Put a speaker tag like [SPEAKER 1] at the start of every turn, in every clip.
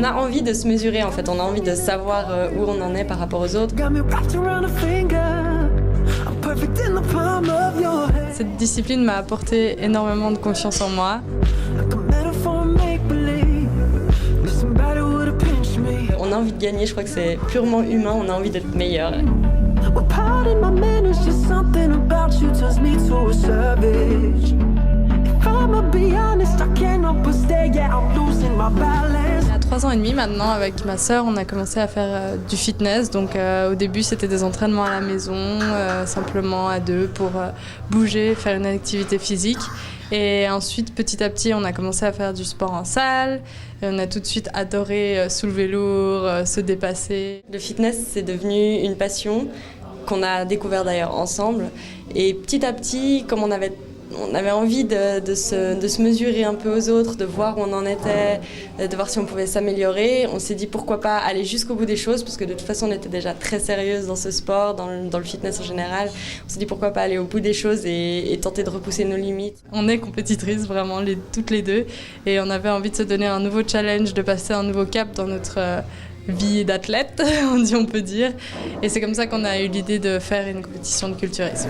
[SPEAKER 1] On a envie de se mesurer en fait, on a envie de savoir où on en est par rapport aux autres.
[SPEAKER 2] Cette discipline m'a apporté énormément de confiance en moi.
[SPEAKER 1] On a envie de gagner, je crois que c'est purement humain, on a envie d'être meilleur.
[SPEAKER 2] Il y a 3 ans et demi maintenant, avec ma sœur, on a commencé à faire du fitness. Donc au début, c'était des entraînements à la maison, simplement à 2 pour bouger, faire une activité physique. Et ensuite, petit à petit, on a commencé à faire du sport en salle. Et on a tout de suite adoré soulever lourd, se dépasser.
[SPEAKER 1] Le fitness, c'est devenu une passion qu'on a découvert d'ailleurs ensemble. Et petit à petit, comme on avait envie de se mesurer un peu aux autres, de voir où on en était, de voir si on pouvait s'améliorer. On s'est dit pourquoi pas aller jusqu'au bout des choses, parce que de toute façon on était déjà très sérieuse dans ce sport, dans le fitness en général. On s'est dit pourquoi pas aller au bout des choses et tenter de repousser nos limites.
[SPEAKER 2] On est compétitrices vraiment, toutes les deux, et on avait envie de se donner un nouveau challenge, de passer un nouveau cap dans notre vie d'athlète, on peut dire. Et c'est comme ça qu'on a eu l'idée de faire une compétition de culturisme.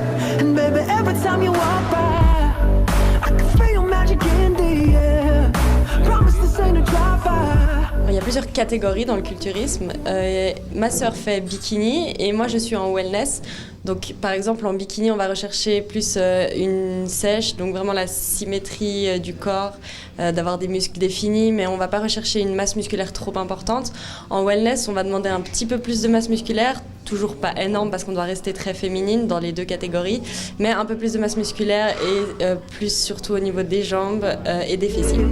[SPEAKER 1] Il y a plusieurs catégories dans le culturisme. Ma sœur fait bikini et moi je suis en wellness. Donc par exemple en bikini on va rechercher plus une sèche, donc vraiment la symétrie du corps, d'avoir des muscles définis, mais on ne va pas rechercher une masse musculaire trop importante. En wellness on va demander un petit peu plus de masse musculaire, toujours pas énorme parce qu'on doit rester très féminine dans les deux catégories, mais un peu plus de masse musculaire et plus surtout au niveau des jambes et des fessiers.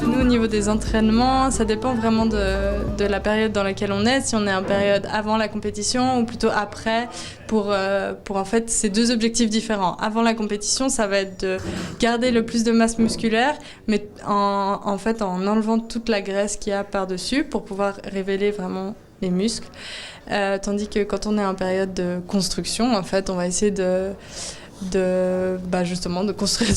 [SPEAKER 2] Nous, au niveau des entraînements, ça dépend vraiment de la période dans laquelle on est. Si on est en période avant la compétition ou plutôt après, pour en fait, c'est 2 objectifs différents. Avant la compétition, ça va être de garder le plus de masse musculaire, mais en fait, en enlevant toute la graisse qu'il y a par-dessus pour pouvoir révéler vraiment les muscles. Tandis que quand on est en période de construction, en fait, on va essayer justement de construire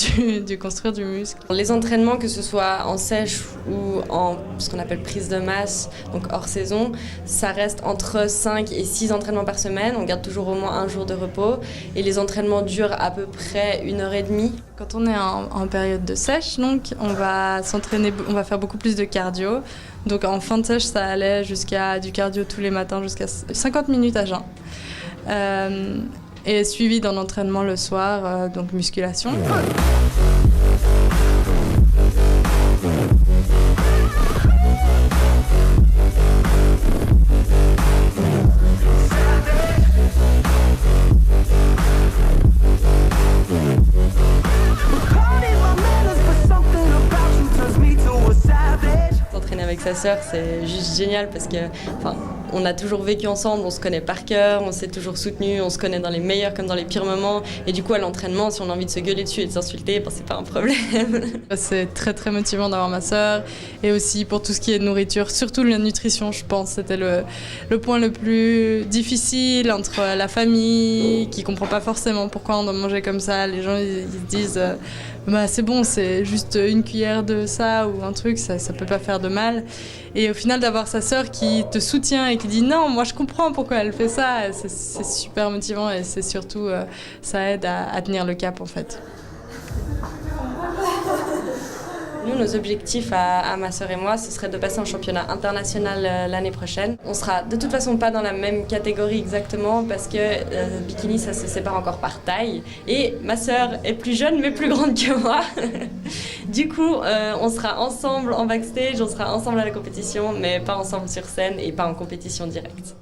[SPEAKER 2] du muscle.
[SPEAKER 1] Les entraînements, que ce soit en sèche ou en ce qu'on appelle prise de masse, donc hors saison, ça reste entre 5 et 6 entraînements par semaine. On garde toujours au moins un jour de repos et les entraînements durent à peu près 1h30.
[SPEAKER 2] Quand on est en période de sèche, donc, on va s'entraîner, on va faire beaucoup plus de cardio. Donc en fin de sèche, ça allait jusqu'à du cardio tous les matins, jusqu'à 50 minutes à jeun. Et suivi d'un entraînement le soir, donc musculation.
[SPEAKER 1] S'entraîner avec sa sœur, c'est juste génial parce que, on a toujours vécu ensemble, on se connaît par cœur, on s'est toujours soutenus, on se connaît dans les meilleurs comme dans les pires moments. Et du coup, à l'entraînement, si on a envie de se gueuler dessus et de s'insulter, c'est pas un problème.
[SPEAKER 2] C'est très très motivant d'avoir ma sœur. Et aussi pour tout ce qui est nourriture, surtout la nutrition, je pense. C'était le point le plus difficile entre la famille, qui comprend pas forcément pourquoi on doit manger comme ça. Les gens, ils se disent... c'est bon, c'est juste une cuillère de ça ou un truc, ça peut pas faire de mal. Et au final, d'avoir sa sœur qui te soutient et qui dit non, moi je comprends pourquoi elle fait ça, c'est super motivant et c'est surtout, ça aide à tenir le cap en fait.
[SPEAKER 1] Nous, nos objectifs à ma sœur et moi, ce serait de passer en championnat international l'année prochaine. On sera de toute façon pas dans la même catégorie exactement parce que bikini, ça se sépare encore par taille. Et ma sœur est plus jeune mais plus grande que moi. Du coup, on sera ensemble en backstage, on sera ensemble à la compétition, mais pas ensemble sur scène et pas en compétition directe.